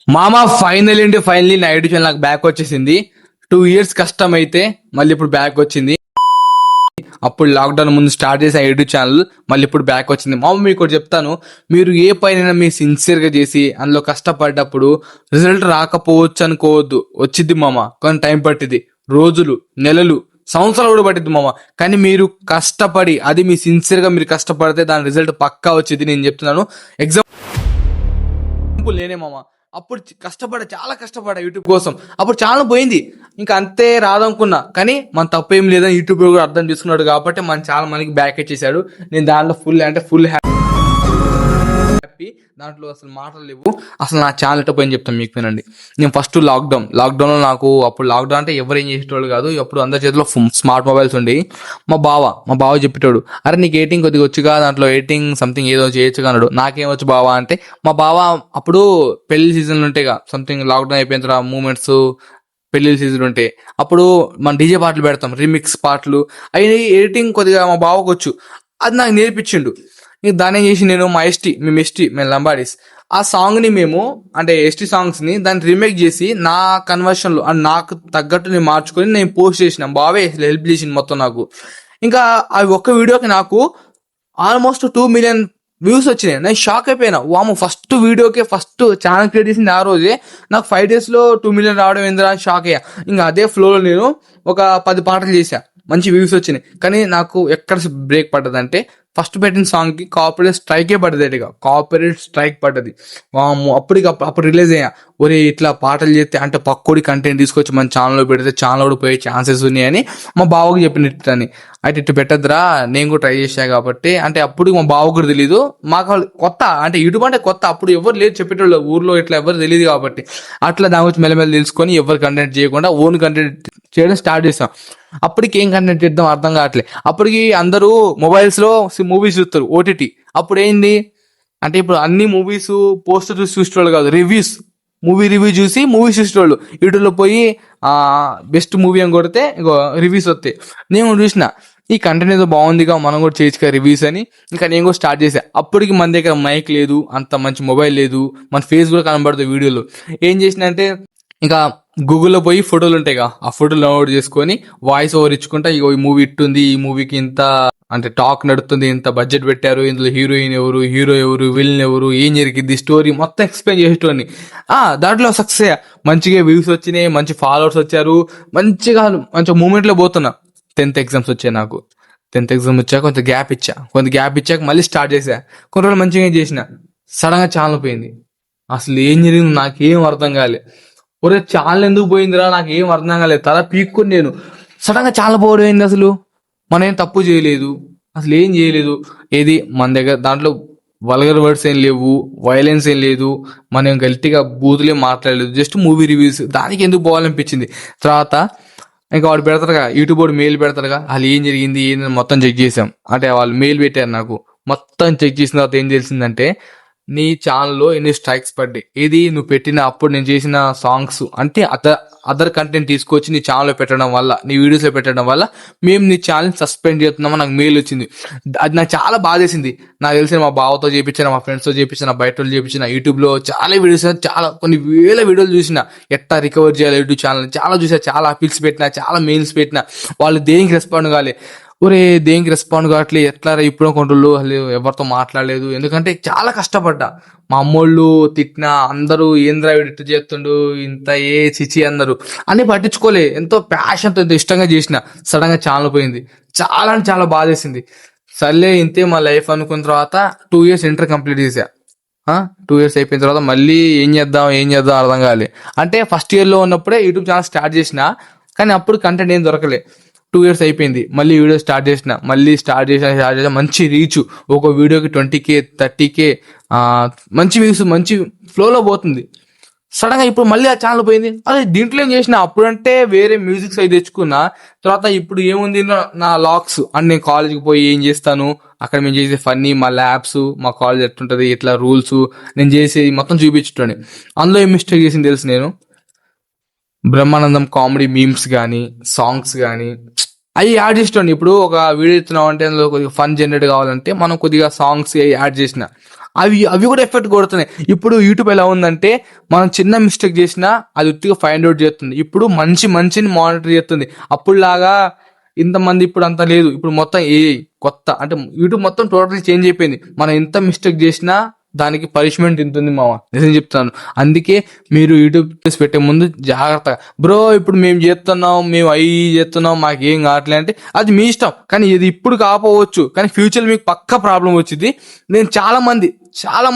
మామ ఫైనల్లీ నా YouTube channel నాకు బ్యాక్ వచ్చేసింది. 2 years కష్టం అయితే మళ్ళీ ఇప్పుడు బ్యాక్ వచ్చింది. అప్పుడు లాక్డౌన్ ముందు స్టార్ట్ చేసిన యూట్యూబ్ ఛానల్ మళ్ళీ ఇప్పుడు బ్యాక్ వచ్చింది. మామ మీకు ఒకటి చెప్తాను, మీరు ఏ పైన మీరు సిన్సియర్గా చేసి అందులో కష్టపడ్డప్పుడు రిజల్ట్ రాకపోవచ్చు అనుకోవద్దు. వచ్చిద్ది మామ, కొన్ని టైం పట్టింది, రోజులు, నెలలు, సంవత్సరాలు కూడా పట్టిద్ది మామ. కానీ మీరు కష్టపడి, అది మీ సిన్సియర్గా మీరు కష్టపడితే దాని రిజల్ట్ పక్కా వచ్చింది. నేను చెప్తున్నాను. ఎగ్జాంపుల్ నేనే మామ. అప్పుడు చాలా కష్టపడా యూట్యూబ్ కోసం. అప్పుడు ఛానల్ పోయింది, ఇంకా అంతే రాదనుకున్నా. కానీ మన తప్పు ఏం లేదని యూట్యూబ్ కూడా అర్థం చేసుకున్నాడు కాబట్టి మన చాలా మనకి బ్యాక్ ఇచ్చేసాడు. నేను దాంట్లో ఫుల్ హ్యాపీ. దాంట్లో అసలు మాటలు లేవు. అసలు నా ఛానల్ ఎట్ట పోయింది చెప్తాను మీకు, వినండి. నేను ఫస్ట్ లాక్డౌన్లో నాకు, అప్పుడు లాక్డౌన్ అంటే ఎవరు ఏం చేసేటోళ్ళు కాదు. అప్పుడు అందరి చేతిలో స్మార్ట్ మొబైల్స్ ఉండేవి. మా బావ చెప్పేటోడు, అరే నీకు ఎడిటింగ్ కొద్దిగా వచ్చుగా, దాంట్లో ఎడిటింగ్ సంథింగ్ ఏదో చేయొచ్చుగా అన్నాడు. నాకేం వచ్చు బావా అంటే, మా బావ అప్పుడు పెళ్లి సీజన్లు ఉంటాయిగా, సంథింగ్ లాక్డౌన్ అయిపోయిన తర్వాత మూమెంట్స్, పెళ్లి సీజన్ ఉంటే అప్పుడు మనం డీజే పాటలు పెడతాం, రీమిక్స్ పాటలు. అవి ఎడిటింగ్ కొద్దిగా మా బావకు వచ్చు, అది నాకు నేర్పించిండు. ఇంక దాన్ని ఏం చేసి నేను మేము లంబాడీస్, ఆ సాంగ్ని మేము అంటే ఎస్టీ సాంగ్స్ని దాన్ని రీమేక్ చేసి నా కన్వర్షన్లో అండ్ నాకు తగ్గట్టు నేను మార్చుకొని నేను పోస్ట్ చేసిన. బావే హెల్ప్ చేసింది మొత్తం నాకు. ఇంకా అవి ఒక్క వీడియోకి నాకు ఆల్మోస్ట్ 2 million వ్యూస్ వచ్చినాయి. నేను షాక్ అయిపోయినా, వాము ఫస్ట్ వీడియోకే ఫస్ట్ ఛానల్ క్రియేట్ చేసింది ఆ రోజే, నాకు 5 daysలో 2 million రావడం ఏందిరా అని షాక్ అయ్యా. ఇంకా అదే ఫ్లోలో నేను ఒక 10 పాటలు చేశా, మంచి వ్యూస్ వచ్చినాయి. కానీ నాకు ఎక్కడ బ్రేక్ పడ్డదంటే, ఫస్ట్ పెట్టిన సాంగ్కి కాపీరైట్ స్ట్రైక్ పడ్డది. వాము అప్పుడు రిలీజ్ అయ్యా, ఒరే ఇట్లా పాటలు చేస్తే అంటే పక్కోడి కంటెంట్ తీసుకొచ్చి మన ఛానల్లో పెడితే ఛానల్ కూడా పోయే ఛాన్సెస్ ఉన్నాయని మా బావకు చెప్పినట్టని. అయితే ఇట్టు పెట్టద్దురా, నేను కూడా ట్రై చేశా కాబట్టి. అంటే అప్పుడు మా బావకు కూడా తెలీదు, మాకు కొత్త అంటే యూట్యూబ్ అంటే కొత్త, అప్పుడు ఎవరు లేదు చెప్పేటోళ్ళు ఊర్లో, ఇట్లా ఎవరు తెలియదు కాబట్టి. అట్లా దాని గురించి మెల్లమెల్ల తెలుసుకొని ఎవరు కంటెంట్ చేయకుండా ఓన్ కంటెంట్ చేయడం స్టార్ట్ చేసాం. అప్పటికి ఏం కంటెంట్ చేద్దాం అర్థం కావట్లేదు. అప్పటికి అందరూ మొబైల్స్లో మూవీస్ చూస్తారు, ఓటీటీ. అప్పుడు ఏంది అంటే, ఇప్పుడు అన్ని మూవీస్ పోస్టర్ చూసి చూసేవాళ్ళు కాదు, మూవీ రివ్యూ చూసి మూవీస్ చూసేవాళ్ళు. యూట్యూబ్లో పోయి బెస్ట్ మూవీ అని కొడితే ఇంకో రివ్యూస్ వస్తాయి. నేను చూసిన ఈ కంటెంట్ ఏదో బాగుందిగా, మనం కూడా చేయొచ్చుగా రివ్యూస్ అని. ఇంకా నేను కూడా స్టార్ట్ చేశా. అప్పటికి మన దగ్గర మైక్ లేదు, అంత మంచి మొబైల్ లేదు, మన ఫేస్ కూడా కనబడుతుంది వీడియోలో. ఏం చేసిన అంటే, ఇంకా గూగుల్లో పోయి ఫోటోలు ఉంటాయిగా, ఆ ఫోటోలు డౌన్లోడ్ చేసుకొని వాయిస్ ఓవర్ ఇచ్చుకుంటా, ఇగో ఈ మూవీ ఇట్టుంది, ఈ మూవీకి ఇంత అంటే టాక్ నడుతుంది, ఇంత బడ్జెట్ పెట్టారు, ఇందులో హీరోయిన్ ఎవరు, హీరో ఎవరు, విలన్ ఎవరు, ఏం జరిగింది, స్టోరీ మొత్తం ఎక్స్ప్లెయిన్ చేసేటోని. దాంట్లో సక్సెస్, మంచిగా వ్యూస్ వచ్చినాయి, మంచి ఫాలోవర్స్ వచ్చారు, మంచిగా మూమెంట్లో పోతున్నా. 10th ఎగ్జామ్స్ వచ్చాయి నాకు. 10th ఎగ్జామ్ వచ్చాక కొంత గ్యాప్ ఇచ్చాక మళ్ళీ స్టార్ట్ చేశా. కొన్ని రోజులు మంచిగా చేసిన, సడన్గా ఛానల్ పోయింది. అసలు ఏం జరిగింది నాకేం అర్థం కాలే. ఒరే ఛానల్ ఎందుకు పోయిందిరా, నాకు ఏం అర్థం కాలేదు. తల పీక్కొని నేను సడన్గా ఛానల్ పోవడం ఏంది, అసలు మనం ఏం తప్పు చేయలేదు, అసలు ఏం చేయలేదు. ఏది మన దగ్గర దాంట్లో వల్గర్ వర్డ్స్ ఏం లేవు, వైలెన్స్ ఏం లేదు, మనం గట్టిగా బూతులే మాట్లాడలేదు, జస్ట్ మూవీ రివ్యూస్. దానికి ఎందుకు పోవాలనిపించింది. తర్వాత ఇంకా వాడు పెడతారుగా, యూట్యూబ్ వాడు మెయిల్ పెడతారుగా, వాళ్ళు ఏం జరిగింది ఏందని మొత్తం చెక్ చేసాం. అంటే వాళ్ళు మెయిల్ పెట్టారు నాకు, మొత్తం చెక్ చేసిన తర్వాత ఏం తెలిసిందంటే, నీ ఛానల్లో ఎన్ని స్ట్రైక్స్ పడ్డాయి, ఇది నువ్వు పెట్టిన అప్పుడు నేను చేసిన సాంగ్స్ అంటే అదర్ కంటెంట్ తీసుకొచ్చి నీ ఛానల్లో పెట్టడం వల్ల, నీ వీడియోస్లో పెట్టడం వల్ల మేము నీ ఛానల్ సస్పెండ్ చేస్తున్నామని నాకు మెయిల్ వచ్చింది. అది నాకు చాలా బాధేసింది. నాకు తెలిసిన మా బావతో చేయించిన, మా ఫ్రెండ్స్తో చేయించిన, బయట వాళ్ళు చేయించిన, యూట్యూబ్లో చాలా వీడియోస్, కొన్ని వేల వీడియోలు చూసిన, ఎట్లా రికవర్ చేయాలి యూట్యూబ్ ఛానల్ చాలా చూసా, చాలా అపీల్స్ పెట్టినా, చాలా మెయిల్స్ పెట్టినా, వాళ్ళు దేనికి రెస్పాండ్ కాలే. ఒరే దేనికి రెస్పాండ్ కావట్లేదు, ఎట్లా ఇప్పుడు కొంటోళ్ళు అసలు ఎవరితో మాట్లాడలేదు. ఎందుకంటే చాలా కష్టపడ్డా, మా అమ్మోళ్ళు తిట్టినా, అందరూ ఏంద్రా వీడు ఇట్టు చేస్తుండు, ఇంత చిచి అందరూ అన్ని పట్టించుకోలే. ఎంతో ప్యాషన్తో ఎంతో ఇష్టంగా చేసిన, సడన్గా ఛానల్ పోయింది. చాలా అంటే చాలా బాధేసింది. సర్లే ఇంతే మా లైఫ్ అనుకున్న తర్వాత 2 years ఇంటర్ కంప్లీట్ చేశా. 2 years అయిపోయిన తర్వాత మళ్ళీ ఏం చేద్దాం అర్థం కాలే. అంటే ఫస్ట్ ఇయర్లో ఉన్నప్పుడే యూట్యూబ్ ఛానల్ స్టార్ట్ చేసిన, కానీ అప్పుడు కంటెంట్ ఏం దొరకలే. 2 years అయిపోయింది, మళ్ళీ వీడియో స్టార్ట్ చేసిన మంచి రీచ్, ఒక వీడియోకి 20K 30K మంచి వ్యూస్, మంచి ఫ్లోలో పోతుంది. సడన్గా ఇప్పుడు మళ్ళీ ఆ ఛానల్ పోయింది. అదే దీంట్లో ఏం చేసిన, అప్పుడంటే వేరే మ్యూజిక్స్ అవి తెచ్చుకున్నా. తర్వాత ఇప్పుడు ఏముంది, నా లాగ్స్ అండ్ నేను కాలేజ్కి పోయి ఏం చేస్తాను, అక్కడ మేము చేసే ఫన్నీ, మా ల్యాబ్స్, మా కాలేజ్ ఎట్లుంటుంది, ఇట్లా రూల్స్, నేను చేసేది మొత్తం చూపించుకోండి. అందులో ఏం మిస్టేక్ చేసింది తెలుసు, నేను బ్రహ్మానందం కామెడీ మీమ్స్ కానీ, సాంగ్స్ కానీ అవి యాడ్ చేస్తాను. ఇప్పుడు ఒక వీడియో ఇస్తున్నాం అంటే అందులో కొద్దిగా ఫన్ జనరేట్ కావాలంటే మనం కొద్దిగా సాంగ్స్ యాడ్ చేసిన, అవి అవి కూడా ఎఫెక్ట్ కొడుతున్నాయి. ఇప్పుడు యూట్యూబ్ ఎలా ఉందంటే మనం చిన్న మిస్టేక్ చేసినా అది ఉత్తిగా ఫైండ్ అవుట్ చేస్తుంది. ఇప్పుడు మంచిని మానిటర్ చేస్తుంది. అప్పుడులాగా ఇంతమంది ఇప్పుడు అంత లేదు. ఇప్పుడు మొత్తం కొత్త అంటే యూట్యూబ్ మొత్తం టోటల్ చేంజ్ అయిపోయింది. మనం ఎంత మిస్టేక్ చేసినా దానికి పనిష్మెంట్ ఇంతుంది మామ, నిజం చెప్తాను. అందుకే మీరు యూట్యూబ్ పెట్టే ముందు జాగ్రత్తగా బ్రో ఇప్పుడు మేము చేస్తున్నాం, మేము అవి చేస్తున్నాం, మాకేం కావట్లే అంటే అది మీ ఇష్టం. కానీ ఇది ఇప్పుడు కాకపోవచ్చు, కానీ ఫ్యూచర్ మీకు పక్కా ప్రాబ్లం వచ్చింది. నేను చాలా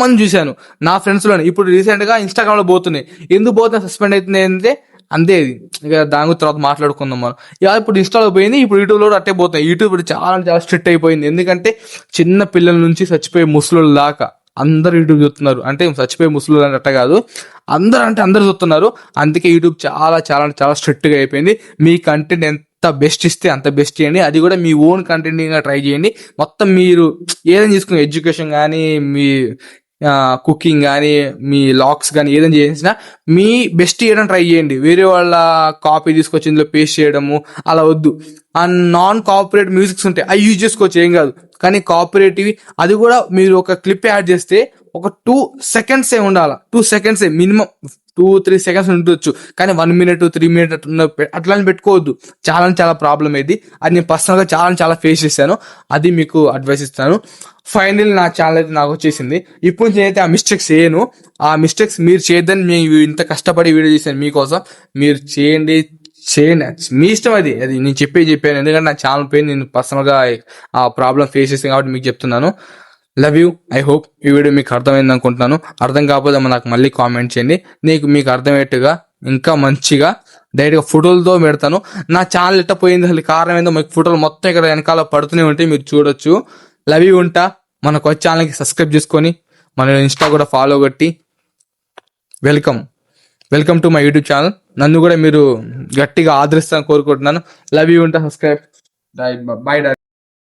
మంది చూశాను నా ఫ్రెండ్స్ లోనే. ఇప్పుడు రీసెంట్ గా ఇన్స్టాగ్రామ్ లో పోతున్నాయి. ఎందుకు పోతున్నా సస్పెండ్ అవుతుంది అంటే అంతే. ఇది ఇక దాని గురించి తర్వాత మాట్లాడుకుందాం మనం. ఇక ఇప్పుడు ఇన్స్టాలో పోయింది, ఇప్పుడు యూట్యూబ్ లో అట్టే పోతున్నాయి. యూట్యూబ్ ఇప్పుడు చాలా స్ట్రిక్ట్ అయిపోయింది. ఎందుకంటే చిన్న పిల్లల నుంచి చచ్చిపోయే ముసలోళ్ళ దాకా అందరు యూట్యూబ్ చూస్తున్నారు. అంటే చచ్చిపోయే ముసలోళ్ళు అన్నట్ట కాదు, అందరు చూస్తున్నారు. అందుకే యూట్యూబ్ చాలా స్ట్రిక్ట్ గా అయిపోయింది. మీ కంటెంట్ ఎంత బెస్ట్ ఇస్తే అంత బెస్ట్ చేయండి. అది కూడా మీ ఓన్ కంటెంట్ ట్రై చేయండి. మొత్తం మీరు ఏదైనా తీసుకుని ఎడ్యుకేషన్ కానీ, మీ కుకింగ్ కానీ, మీ లాక్స్ కానీ ఏదైనా చేసినా మీ బెస్ట్ చేయడం ట్రై చేయండి. వేరే వాళ్ళ కాపీ తీసుకొచ్చి ఇందులో పేస్ట్ చేయడము అలా వద్దు. ఆ నాన్ కాపరేట్ మ్యూజిక్స్ ఉంటాయి, అవి యూజ్ చేసుకోవచ్చు, ఏం కాదు. కానీ కాపరేటివ్ అది కూడా మీరు ఒక క్లిప్ యాడ్ చేస్తే ఒక 2 seconds ఉండాలి. 2 seconds మినిమం, 2-3 seconds ఉండొచ్చు. కానీ 1 minute 3 minutes అట్లా పెట్టుకోవద్దు. చాలా ప్రాబ్లం ఇది. అది నేను పర్సనల్ గా చాలా ఫేస్ చేశాను. అది మీకు అడ్వైస్ ఇస్తాను. ఫైనల్ నా ఛానల్ అయితే నాకు వచ్చేసింది. ఇప్పుడు నేనైతే ఆ మిస్టేక్స్ చేయను. ఆ మిస్టేక్స్ మీరు చేయొద్దని మేము ఇంత కష్టపడి వీడియో చేశాను మీకోసం. మీరు చేయండి, మీ ఇష్టం. అది నేను చెప్పాను. ఎందుకంటే నా ఛానల్ పైన నేను పర్సనల్ గా ఆ ప్రాబ్లం ఫేస్ చేసాను కాబట్టి మీకు చెప్తున్నాను. Love you. ఐ హోప్ ఈ వీడియో మీకు అర్థమైంది అనుకుంటున్నాను. అర్థం కాకపోతే నాకు మళ్ళీ కామెంట్ చేయండి. మీకు అర్థమయ్యేట్టుగా ఇంకా మంచిగా డైరెక్ట్గా ఫోటోలతో పెడతాను. నా ఛానల్ ఎట్ట పోయింది అసలు కారణం ఏందో మీకు ఫోటోలు మొత్తం ఇక్కడ వెనకాల పడుతూనే ఉంటే మీరు చూడొచ్చు. Love you. ఉంటా. మన కొత్త ఛానల్కి సబ్స్క్రైబ్ చేసుకొని మన ఇన్స్టా కూడా ఫాలో కొట్టి welcome to my YouTube channel. నన్ను కూడా మీరు గట్టిగా ఆదరిస్తాను కోరుకుంటున్నాను. Love you. ఉంటా. సబ్స్క్రైబ్. By darling.